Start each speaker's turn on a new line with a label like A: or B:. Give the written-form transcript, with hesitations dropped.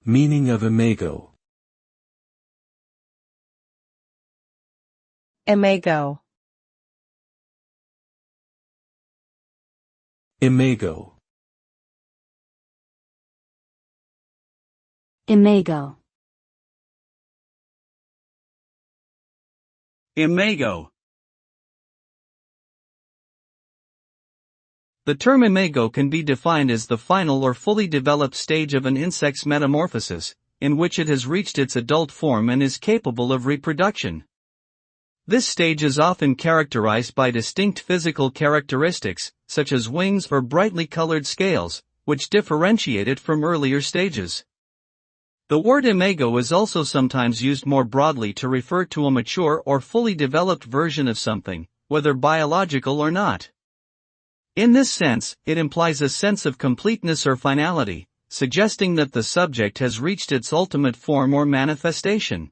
A: Meaning of imago.
B: Imago.
A: Imago.
C: Imago.
D: Imago. The term imago can be defined as the final or fully developed stage of an insect's metamorphosis, in which it has reached its adult form and is capable of reproduction. This stage is often characterized by distinct physical characteristics, such as wings or brightly colored scales, which differentiate it from earlier stages. The word imago is also sometimes used more broadly to refer to a mature or fully developed version of something, whether biological or not. In this sense, it implies a sense of completeness or finality, suggesting that the subject has reached its ultimate form or manifestation.